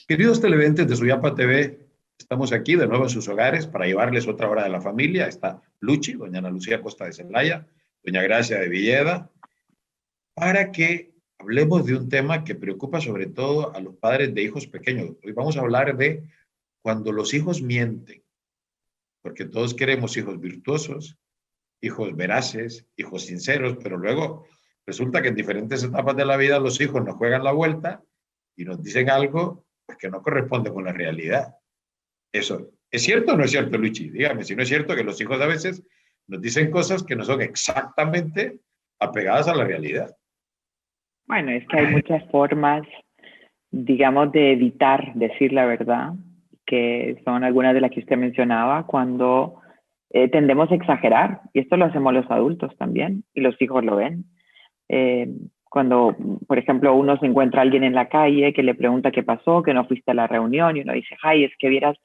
Queridos televidentes de Suyapa TV, estamos aquí de nuevo en sus hogares para llevarles otra hora de la familia. Está Luchi, doña Ana Lucía Costa de Celaya, doña Gracia de Villeda, para que hablemos de un tema que preocupa sobre todo a los padres de hijos pequeños. Hoy vamos a hablar de cuando los hijos mienten, porque todos queremos hijos virtuosos, hijos veraces, hijos sinceros, pero luego resulta que en diferentes etapas de la vida los hijos nos juegan la vuelta y nos dicen algo pues, que no corresponde con la realidad. Eso, ¿es cierto o no es cierto, Luchi? Dígame si no es cierto que los hijos a veces nos dicen cosas que no son exactamente apegadas a la realidad. Bueno, es que hay muchas formas, digamos, de evitar decir la verdad, que son algunas de las que usted mencionaba, cuando tendemos a exagerar, y esto lo hacemos los adultos también, y los hijos lo ven. Eh, Cuando, por ejemplo, uno se encuentra a alguien en la calle que le pregunta qué pasó, que no fuiste a la reunión, y uno dice, ay, es que vieras,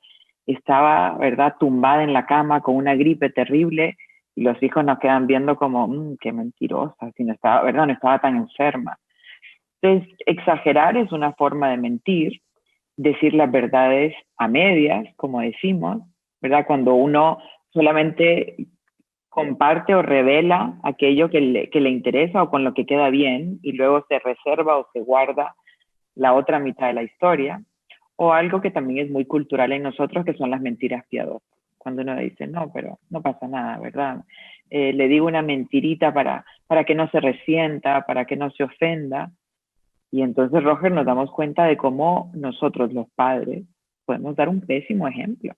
estaba, ¿verdad?, tumbada en la cama con una gripe terrible, y los hijos nos quedan viendo como, qué mentirosa, si no estaba, ¿verdad?, no estaba tan enferma. Entonces, exagerar es una forma de mentir, decir las verdades a medias, como decimos, ¿verdad? Cuando uno solamente comparte o revela aquello que le interesa o con lo que queda bien y luego se reserva o se guarda la otra mitad de la historia. O algo que también es muy cultural en nosotros, que son las mentiras piadosas. Cuando uno dice, no, pero no pasa nada, ¿verdad? Le digo una mentirita para que no se resienta, para que no se ofenda. Y entonces, Roger, nos damos cuenta de cómo nosotros, los padres, podemos dar un pésimo ejemplo.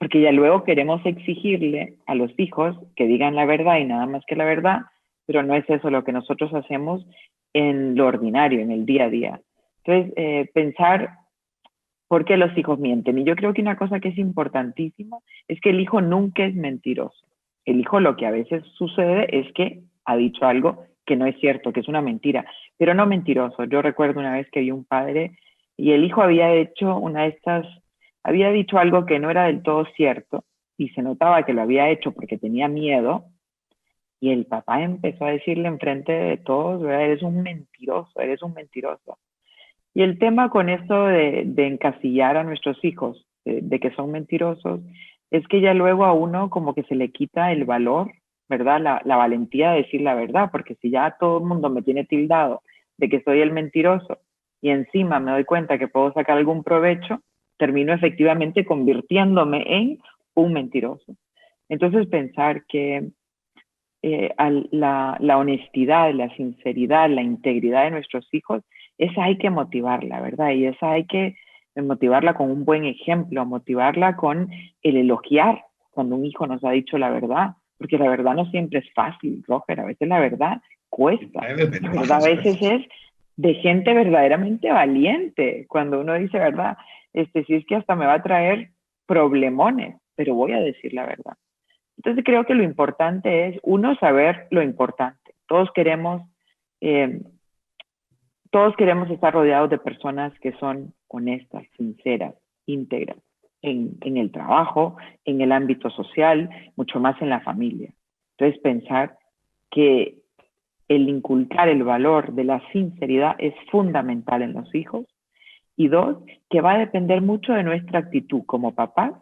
Porque ya luego queremos exigirle a los hijos que digan la verdad y nada más que la verdad, pero no es eso lo que nosotros hacemos en lo ordinario, en el día a día. Entonces, pensar por qué los hijos mienten. Y yo creo que una cosa que es importantísima es que el hijo nunca es mentiroso. El hijo lo que a veces sucede es que ha dicho algo que no es cierto, que es una mentira, pero no mentiroso. Yo recuerdo una vez que vi un padre y el hijo había hecho una de estas, había dicho algo que no era del todo cierto y se notaba que lo había hecho porque tenía miedo y el papá empezó a decirle enfrente de todos, ¿verdad? Eres un mentiroso, eres un mentiroso. Y el tema con esto de encasillar a nuestros hijos, de que son mentirosos, es que ya luego a uno como que se le quita el valor, ¿verdad? La valentía de decir la verdad, porque si ya todo el mundo me tiene tildado de que soy el mentiroso y encima me doy cuenta que puedo sacar algún provecho, termino efectivamente convirtiéndome en un mentiroso. Entonces pensar que la honestidad, la sinceridad, la integridad de nuestros hijos, esa hay que motivarla, ¿verdad? Y esa hay que motivarla con un buen ejemplo, motivarla con el elogiar cuando un hijo nos ha dicho la verdad, porque la verdad no siempre es fácil, Roger, a veces la verdad Y cuesta, trae la verdad desventajas a a veces veces. es de gente verdaderamente valiente, cuando uno dice verdad, si es que hasta me va a traer problemones, pero voy a decir la verdad. Entonces creo que lo importante es, uno, saber lo importante. Eh, todos queremos estar rodeados de personas que son honestas, sinceras, íntegras, en el trabajo, en el ámbito social, mucho más en la familia. Entonces pensar que el inculcar el valor de la sinceridad es fundamental en los hijos. Y dos, que va a depender mucho de nuestra actitud como papás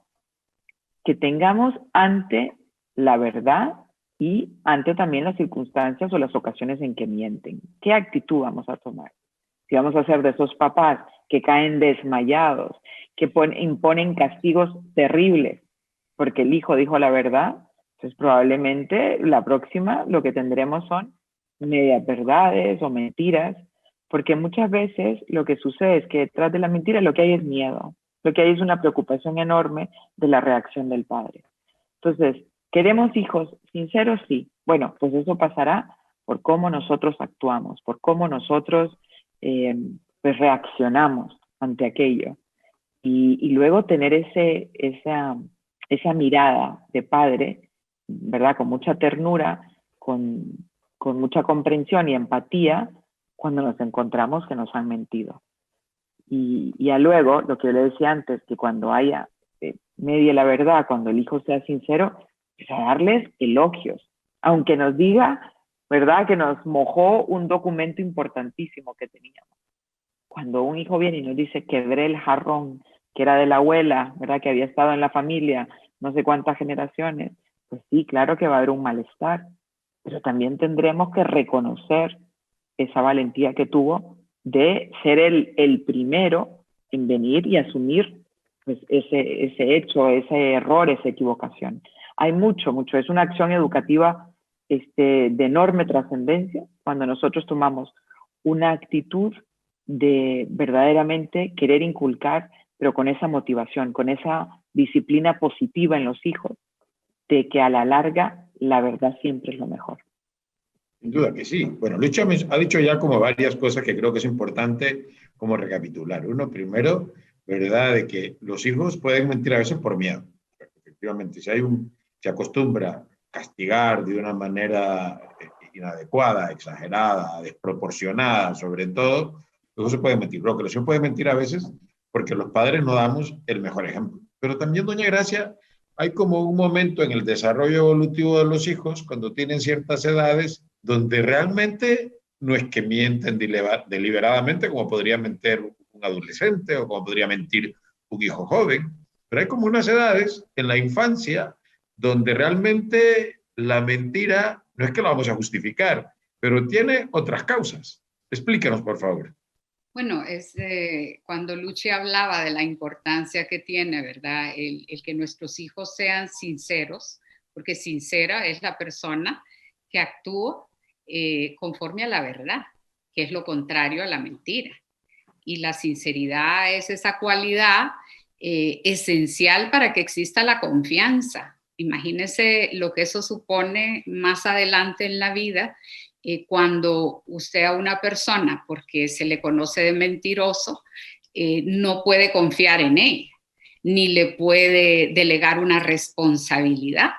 que tengamos ante la verdad y ante también las circunstancias o las ocasiones en que mienten. ¿Qué actitud vamos a tomar? Si vamos a ser de esos papás que caen desmayados, que imponen castigos terribles porque el hijo dijo la verdad, pues probablemente la próxima lo que tendremos son medias verdades o mentiras, porque muchas veces lo que sucede es que detrás de la mentira lo que hay es miedo, lo que hay es una preocupación enorme de la reacción del padre. Entonces, ¿queremos hijos sinceros? Sí. Bueno, pues eso pasará por cómo nosotros actuamos, por cómo nosotros pues reaccionamos ante aquello. Y luego tener esa mirada de padre, ¿verdad? Con mucha ternura, con, con mucha comprensión y empatía cuando nos encontramos que nos han mentido. Y ya luego, lo que yo le decía antes, que cuando haya media la verdad, cuando el hijo sea sincero, pues a darles elogios, aunque nos diga, ¿verdad? Que nos mojó un documento importantísimo que teníamos. cuando un hijo viene y nos dice, quebré el jarrón, que era de la abuela, ¿verdad? Que había estado en la familia no sé cuántas generaciones, pues sí, claro que va a haber un malestar, pero también tendremos que reconocer esa valentía que tuvo de ser el primero en venir y asumir pues, ese hecho, ese error, esa equivocación. Hay mucho, mucho. Es una acción educativa de enorme trascendencia cuando nosotros tomamos una actitud de verdaderamente querer inculcar, pero con esa motivación, con esa disciplina positiva en los hijos, de que a la larga la verdad siempre es lo mejor. Sin duda que sí. Bueno, Lucha ha dicho ya como varias cosas que creo que es importante como recapitular. Uno, primero, ¿verdad? De que los hijos pueden mentir a veces por miedo. Efectivamente, si se acostumbra a castigar de una manera inadecuada, exagerada, desproporcionada, sobre todo, luego se puede mentir. Lo que se puede mentir a veces porque los padres no damos el mejor ejemplo. Pero también, doña Gracia, hay como un momento en el desarrollo evolutivo de los hijos, cuando tienen ciertas edades, donde realmente no es que mienten deliberadamente, como podría mentir un adolescente o como podría mentir un hijo joven, pero hay como unas edades en la infancia donde realmente la mentira no es que la vamos a justificar, pero tiene otras causas. Explíquenos, por favor. Bueno, cuando Luchi hablaba de la importancia que tiene, ¿verdad? El que nuestros hijos sean sinceros, porque sincera es la persona que actúa conforme a la verdad, que es lo contrario a la mentira. Y la sinceridad es esa cualidad esencial para que exista la confianza. Imagínese lo que eso supone más adelante en la vida, cuando usted a una persona, porque se le conoce de mentiroso, no puede confiar en ella, ni le puede delegar una responsabilidad,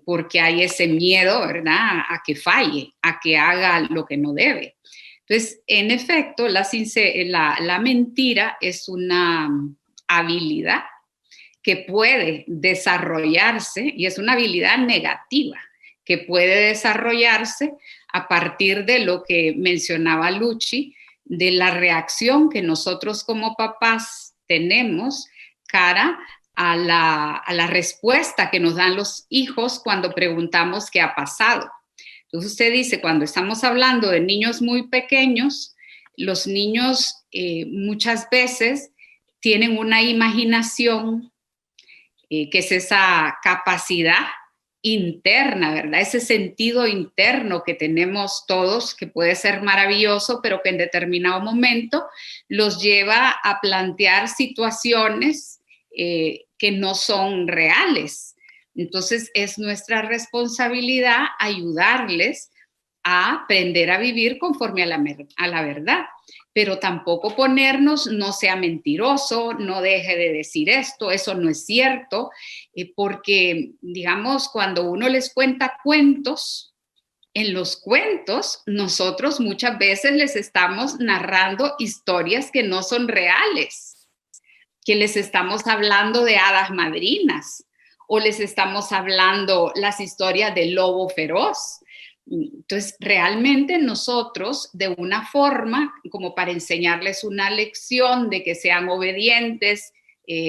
porque hay ese miedo, ¿verdad?, a que falle, a que haga lo que no debe. Entonces, en efecto, la mentira es una habilidad que puede desarrollarse, y es una habilidad negativa, que puede desarrollarse a partir de lo que mencionaba Luchi, de la reacción que nosotros como papás tenemos cara a la respuesta que nos dan los hijos cuando preguntamos qué ha pasado. Entonces usted dice, cuando estamos hablando de niños muy pequeños, los niños muchas veces tienen una imaginación, que es esa capacidad interna, ¿verdad? Ese sentido interno que tenemos todos, que puede ser maravilloso, pero que en determinado momento los lleva a plantear situaciones que no son reales. Entonces es nuestra responsabilidad ayudarles a aprender a vivir conforme a la verdad, pero tampoco ponernos, no sea mentiroso, no deje de decir esto, eso no es cierto, porque, digamos, cuando uno les cuenta cuentos, en los cuentos nosotros muchas veces les estamos narrando historias que no son reales, que les estamos hablando de hadas madrinas o les estamos hablando las historias del lobo feroz. Entonces, realmente nosotros, de una forma, como para enseñarles una lección de que sean obedientes,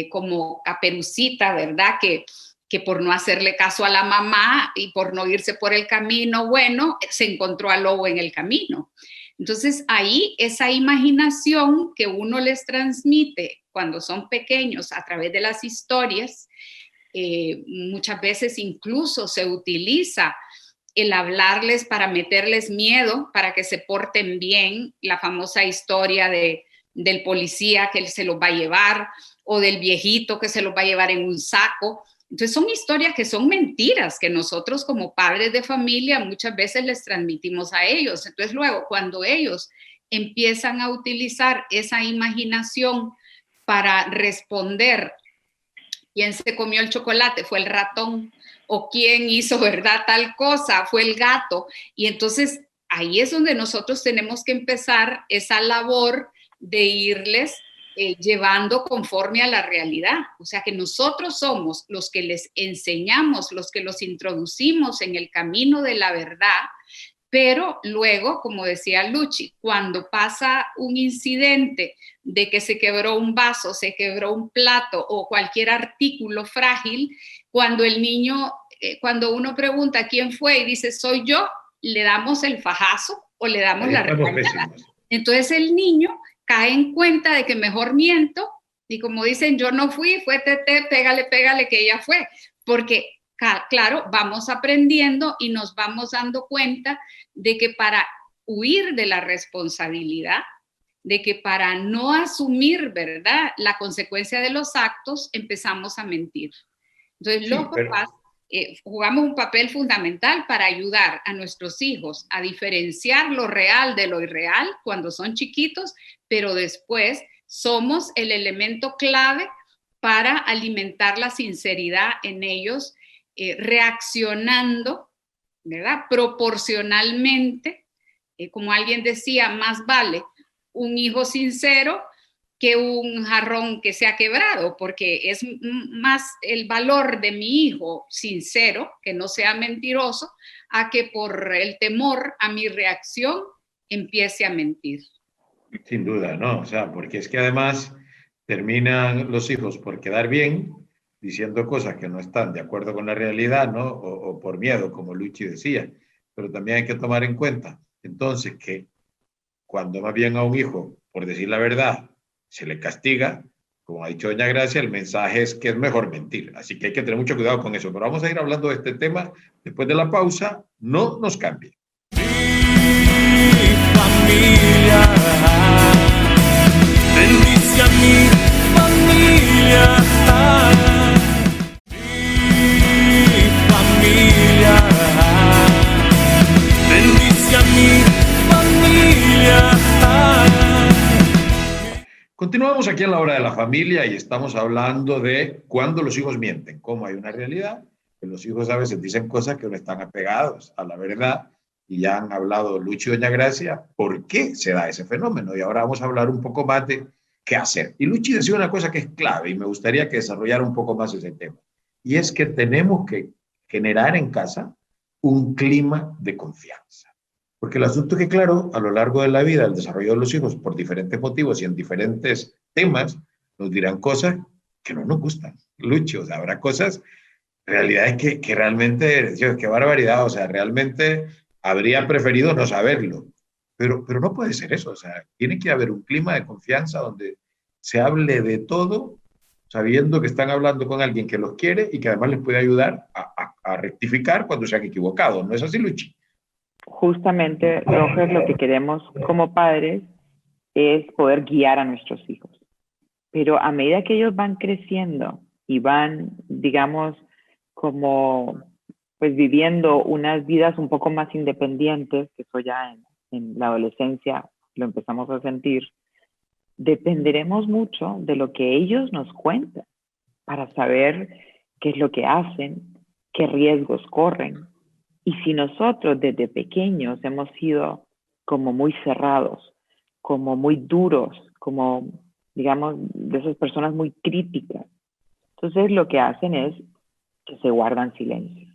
como Caperucita, ¿verdad? Que por no hacerle caso a la mamá y por no irse por el camino bueno, se encontró al lobo en el camino. Entonces, ahí esa imaginación que uno les transmite cuando son pequeños a través de las historias, muchas veces incluso se utiliza el hablarles para meterles miedo, para que se porten bien, la famosa historia del policía que se los va a llevar, o del viejito que se los va a llevar en un saco. Entonces son historias que son mentiras, que nosotros como padres de familia muchas veces les transmitimos a ellos. Entonces luego, cuando ellos empiezan a utilizar esa imaginación para responder, ¿quién se comió el chocolate? Fue el ratón. O quién hizo, ¿verdad?, tal cosa, fue el gato. Y entonces ahí es donde nosotros tenemos que empezar esa labor de irles llevando conforme a la realidad. O sea, que nosotros somos los que les enseñamos, los que los introducimos en el camino de la verdad, Pero luego, como decía Luchi, cuando pasa un incidente de que se quebró un vaso, se quebró un plato o cualquier artículo frágil, cuando el niño, cuando uno pregunta quién fue y dice soy yo, le damos el fajazo o le damos Ahí la estamos regañada. pésimos. Entonces el niño cae en cuenta de que mejor miento y como dicen, yo no fui, fue Tete, pégale, pégale que ella fue, porque claro, vamos aprendiendo y nos vamos dando cuenta de que para huir de la responsabilidad, de que para no asumir, ¿verdad?, la consecuencia de los actos, empezamos a mentir. Entonces, Sí, los pero papás jugamos un papel fundamental para ayudar a nuestros hijos a diferenciar lo real de lo irreal cuando son chiquitos, pero después somos el elemento clave para alimentar la sinceridad en ellos, reaccionando, ¿verdad?, proporcionalmente. Como alguien decía, más vale un hijo sincero que un jarrón que se ha quebrado, porque es más el valor de mi hijo sincero, que no sea mentiroso, a que por el temor a mi reacción empiece a mentir. sin duda, ¿no? O sea, porque es que además terminan los hijos por quedar bien diciendo cosas que no están de acuerdo con la realidad, ¿no? O por miedo, como Luchi decía. Pero también hay que tomar en cuenta, entonces, que cuando más bien a un hijo, por decir la verdad, se le castiga, como ha dicho doña Gracia, el mensaje es que es mejor mentir. Así que hay que tener mucho cuidado con eso. Pero vamos a ir hablando de este tema después de la pausa. No nos cambie. Mi familia, bendice a mi familia. Mi familia, bendice a mi familia. Continuamos aquí en la hora de la familia y estamos hablando de cuándo los hijos mienten, cómo hay una realidad, que los hijos a veces dicen cosas que no están apegados a la verdad, y ya han hablado Lucho y doña Gracia por qué se da ese fenómeno, y ahora vamos a hablar un poco más de qué hacer. Y Luchi decía una cosa que es clave y me gustaría que desarrollara un poco más ese tema, y es que tenemos que generar en casa un clima de confianza. Porque el asunto es que, claro, a lo largo de la vida, el desarrollo de los hijos, por diferentes motivos y en diferentes temas, nos dirán cosas que no nos gustan. Lucho, o sea, habrá cosas, realidades que realmente, Dios, qué barbaridad, o sea, realmente habría preferido no saberlo. Pero no puede ser eso, o sea, tiene que haber un clima de confianza donde se hable de todo, sabiendo que están hablando con alguien que los quiere y que además les puede ayudar a rectificar cuando se han equivocado. ¿No es así, Luchi? Justamente, Roger, lo que queremos como padres es poder guiar a nuestros hijos. Pero a medida que ellos van creciendo y van, digamos, como pues viviendo unas vidas un poco más independientes, que eso ya en la adolescencia lo empezamos a sentir, dependeremos mucho de lo que ellos nos cuentan para saber qué es lo que hacen, qué riesgos corren. Y si nosotros desde pequeños hemos sido como muy cerrados, como muy duros, como, digamos, de esas personas muy críticas, entonces lo que hacen es que se guardan silencio.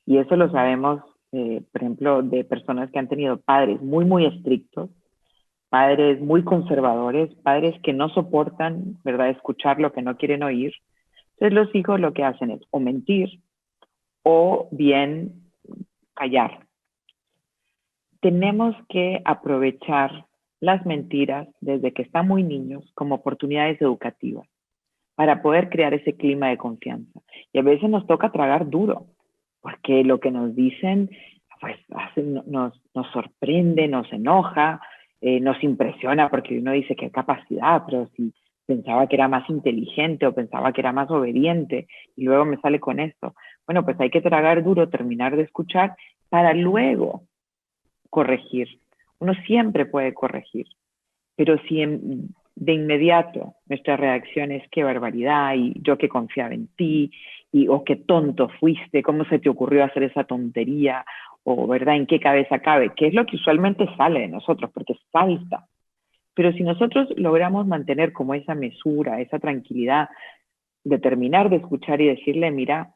Y eso lo sabemos, por ejemplo, de personas que han tenido padres muy, muy estrictos, padres muy conservadores, padres que no soportan, ¿verdad?, escuchar lo que no quieren oír. Entonces los hijos lo que hacen es o mentir o bien callar. Tenemos que aprovechar las mentiras desde que están muy niños como oportunidades educativas para poder crear ese clima de confianza. Y a veces nos toca tragar duro, porque lo que nos dicen pues, nos sorprende, nos enoja, nos impresiona, porque uno dice qué capacidad, pero si pensaba que era más inteligente o pensaba que era más obediente y luego me sale con esto. Bueno, pues hay que tragar duro, terminar de escuchar para luego corregir. Uno siempre puede corregir, pero si de inmediato nuestra reacción es qué barbaridad y yo que confiaba en ti y o qué tonto fuiste, cómo se te ocurrió hacer esa tontería o verdad en qué cabeza cabe, que es lo que usualmente sale de nosotros porque salta. Pero si nosotros logramos mantener como esa mesura, esa tranquilidad de terminar de escuchar y decirle, mira,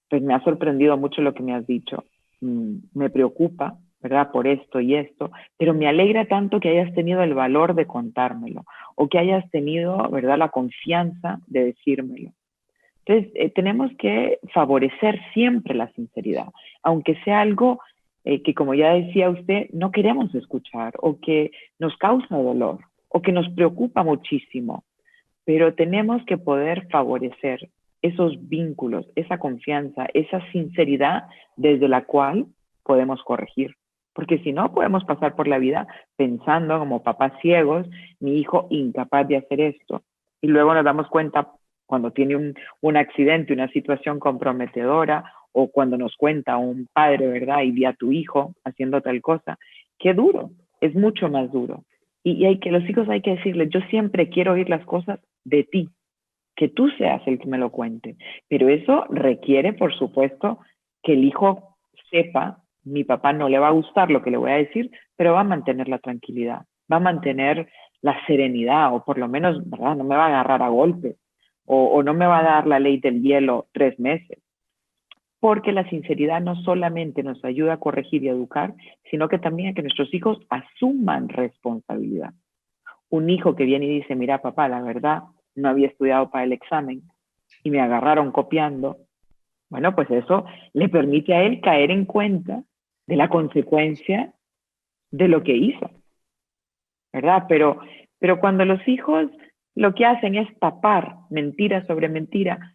pues me ha sorprendido mucho lo que me has dicho, me preocupa, ¿verdad? Por esto y esto, pero me alegra tanto que hayas tenido el valor de contármelo o que hayas tenido, ¿verdad?, la confianza de decírmelo. Entonces, tenemos que favorecer siempre la sinceridad, aunque sea algo que, como ya decía usted, no queremos escuchar o que nos causa dolor o que nos preocupa muchísimo, pero tenemos que poder favorecer esos vínculos, esa confianza, esa sinceridad desde la cual podemos corregir. Porque si no, podemos pasar por la vida pensando como papás ciegos, mi hijo incapaz de hacer esto. Y luego nos damos cuenta cuando tiene un accidente, una situación comprometedora, o cuando nos cuenta un padre, ¿verdad? Y vi a tu hijo haciendo tal cosa. Qué duro, es mucho más duro. Y los hijos hay que decirles, yo siempre quiero oír las cosas de ti, que tú seas el que me lo cuente. Pero eso requiere, por supuesto, que el hijo sepa, mi papá no le va a gustar lo que le voy a decir, pero va a mantener la tranquilidad, va a mantener la serenidad, o por lo menos, ¿verdad?, no me va a agarrar a golpes, o no me va a dar la ley del hielo 3 meses. Porque la sinceridad no solamente nos ayuda a corregir y a educar, sino que también a que nuestros hijos asuman responsabilidad. Un hijo que viene y dice, mira papá, la verdad, no había estudiado para el examen y me agarraron copiando, bueno, pues eso le permite a él caer en cuenta de la consecuencia de lo que hizo, ¿verdad? Pero cuando los hijos lo que hacen es tapar mentira sobre mentira,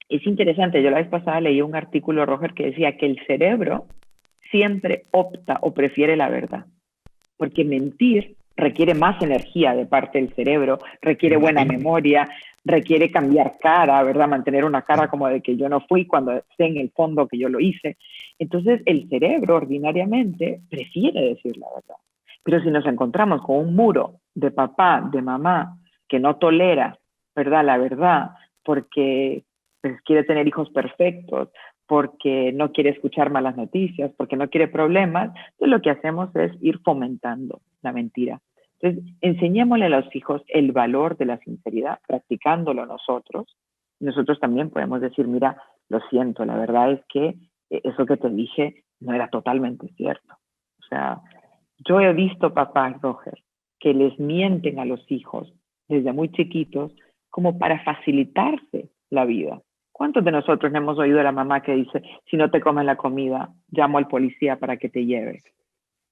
es interesante, yo la vez pasada leí un artículo, Roger, que decía que el cerebro siempre opta o prefiere la verdad, porque mentir requiere más energía de parte del cerebro, requiere buena memoria, requiere cambiar cara, ¿verdad? Mantener una cara como de que yo no fui cuando sé en el fondo que yo lo hice. Entonces, el cerebro ordinariamente prefiere decir la verdad. Pero si nos encontramos con un muro de papá, de mamá, que no tolera, ¿verdad?, la verdad, porque pues, quiere tener hijos perfectos, porque no quiere escuchar malas noticias, porque no quiere problemas, entonces lo que hacemos es ir fomentando la mentira. Entonces, enseñémosle a los hijos el valor de la sinceridad, practicándolo nosotros. Nosotros también podemos decir, mira, lo siento, la verdad es que eso que te dije no era totalmente cierto. O sea, yo he visto papás, Roger, que les mienten a los hijos desde muy chiquitos como para facilitarse la vida. ¿Cuántos de nosotros no hemos oído a la mamá que dice, si no te comes la comida, llamo al policía para que te lleve?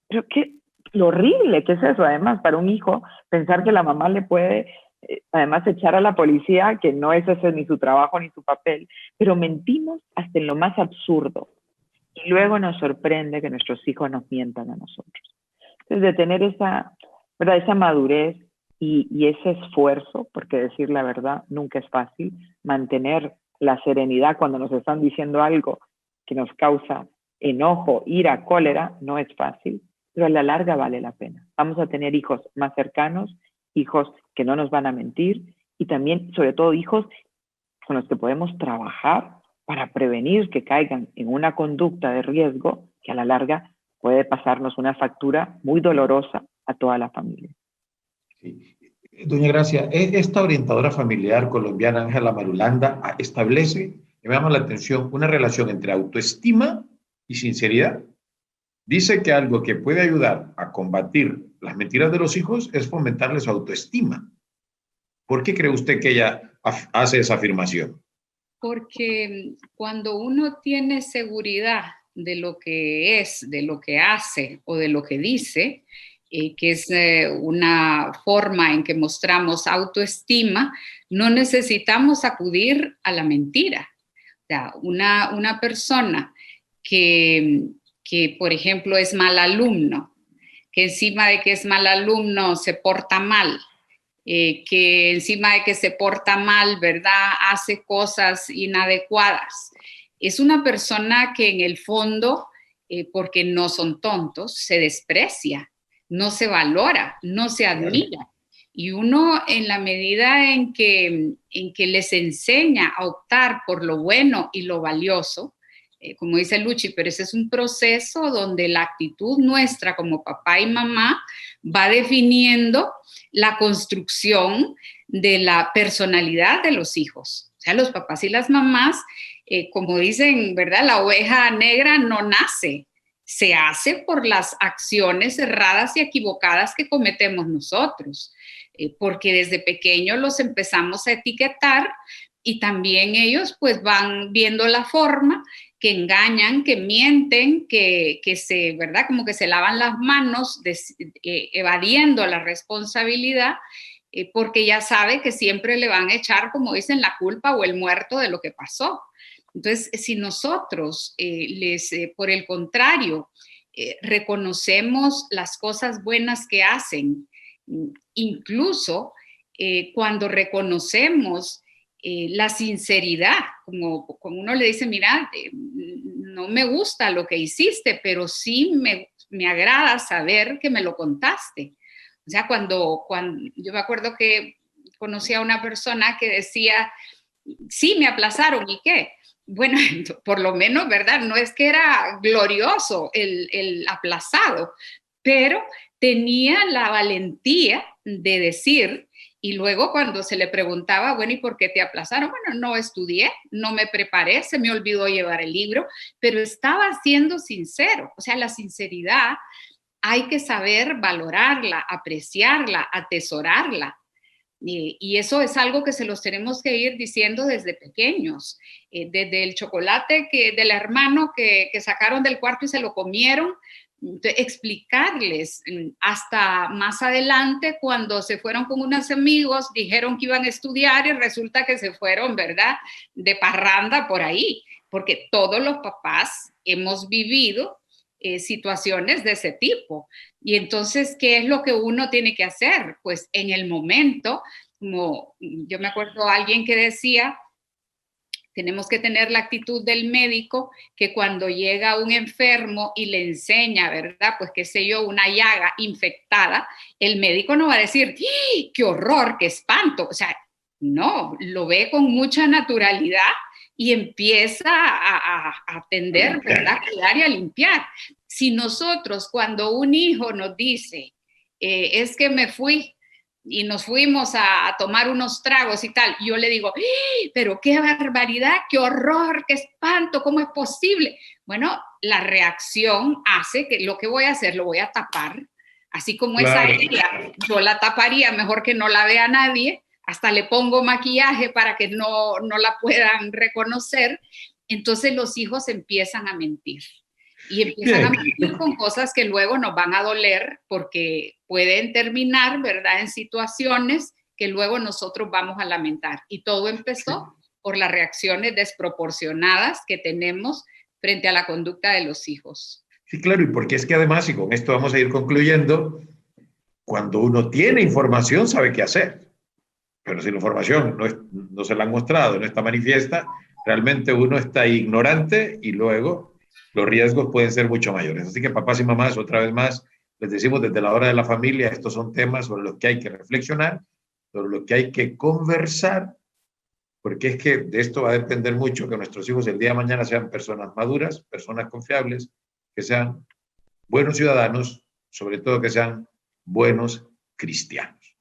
Pero qué lo horrible que es eso, además, para un hijo, pensar que la mamá le puede, además, echar a la policía, que no es ese ni su trabajo ni su papel, pero mentimos hasta en lo más absurdo. Y luego nos sorprende que nuestros hijos nos mientan a nosotros. Entonces, de tener esa, ¿verdad?, esa madurez y ese esfuerzo, porque decir la verdad nunca es fácil, mantener la serenidad cuando nos están diciendo algo que nos causa enojo, ira, cólera, no es fácil, pero a la larga vale la pena. Vamos a tener hijos más cercanos, hijos que no nos van a mentir y también, sobre todo, hijos con los que podemos trabajar para prevenir que caigan en una conducta de riesgo que a la larga puede pasarnos una factura muy dolorosa a toda la familia. Sí. Doña Gracia, esta orientadora familiar colombiana, Ángela Marulanda, establece, me llama la atención, una relación entre autoestima y sinceridad. Dice que algo que puede ayudar a combatir las mentiras de los hijos es fomentarles su autoestima. ¿Por qué cree usted que ella hace esa afirmación? Porque cuando uno tiene seguridad de lo que es, de lo que hace o de lo que dice, que es una forma en que mostramos autoestima, no necesitamos acudir a la mentira. O sea, una persona que, por ejemplo, es mal alumno, que encima de que es mal alumno se porta mal, que encima de que se porta mal, ¿verdad?, hace cosas inadecuadas. Es una persona que en el fondo, porque no son tontos, se desprecia, no se valora, no se admira. Y uno, en la medida en que les enseña a optar por lo bueno y lo valioso, como dice Luchi, pero ese es un proceso donde la actitud nuestra como papá y mamá va definiendo la construcción de la personalidad de los hijos. O sea, los papás y las mamás, como dicen, ¿verdad?, la oveja negra no nace, se hace por las acciones erradas y equivocadas que cometemos nosotros, porque desde pequeños los empezamos a etiquetar y también ellos pues van viendo la forma que engañan, que mienten, que se, ¿verdad? Como que se lavan las manos evadiendo la responsabilidad, porque ya sabe que siempre le van a echar, como dicen, la culpa o el muerto de lo que pasó. Entonces, si nosotros por el contrario, reconocemos las cosas buenas que hacen, incluso cuando reconocemos la sinceridad, como uno le dice, mira, no me gusta lo que hiciste, pero sí me agrada saber que me lo contaste. O sea, cuando yo me acuerdo que conocí a una persona que decía, sí, me aplazaron, ¿y qué? Bueno, por lo menos, ¿verdad? No es que era glorioso el aplazado, pero tenía la valentía de decir, y luego cuando se le preguntaba, bueno, ¿y por qué te aplazaron? Bueno, no estudié, no me preparé, se me olvidó llevar el libro, pero estaba siendo sincero. O sea, la sinceridad hay que saber valorarla, apreciarla, atesorarla. Y eso es algo que se los tenemos que ir diciendo desde pequeños, desde el chocolate del hermano que sacaron del cuarto y se lo comieron, explicarles hasta más adelante cuando se fueron con unos amigos, dijeron que iban a estudiar y resulta que se fueron, ¿verdad?, de parranda por ahí, porque todos los papás hemos vivido situaciones de ese tipo. Y entonces, ¿qué es lo que uno tiene que hacer? Pues en el momento, como yo me acuerdo a alguien que decía, tenemos que tener la actitud del médico que cuando llega un enfermo y le enseña, ¿verdad? Pues qué sé yo, una llaga infectada, el médico no va a decir, ¡qué horror, qué espanto! O sea, no, lo ve con mucha naturalidad y empieza a atender, ¿verdad? A cuidar y a limpiar. Si nosotros, cuando un hijo nos dice, es que me fui y nos fuimos a tomar unos tragos y tal, yo le digo, pero qué barbaridad, qué horror, qué espanto, ¿cómo es posible? Bueno, la reacción hace que lo que voy a hacer, lo voy a tapar, así como claro. Esa herida, yo la taparía mejor que no la vea nadie, hasta le pongo maquillaje para que no la puedan reconocer. Entonces los hijos empiezan a mentir. Y empiezan a mentir con cosas que luego nos van a doler porque pueden terminar, ¿verdad?, en situaciones que luego nosotros vamos a lamentar. Y todo empezó por las reacciones desproporcionadas que tenemos frente a la conducta de los hijos. Sí, claro, y porque es que además, y con esto vamos a ir concluyendo, cuando uno tiene información sabe qué hacer. Pero si la información no se la han mostrado, no está manifiesta, realmente uno está ignorante y luego los riesgos pueden ser mucho mayores. Así que papás y mamás, otra vez más, les decimos desde la hora de la familia, estos son temas sobre los que hay que reflexionar, sobre los que hay que conversar, porque es que de esto va a depender mucho que nuestros hijos el día de mañana sean personas maduras, personas confiables, que sean buenos ciudadanos, sobre todo que sean buenos cristianos.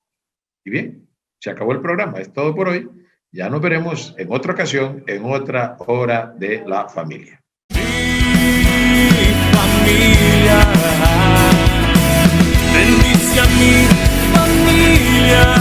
Y bien, se acabó el programa, es todo por hoy. Ya nos veremos en otra ocasión, en otra hora de la familia. Familia, bendice a mi familia.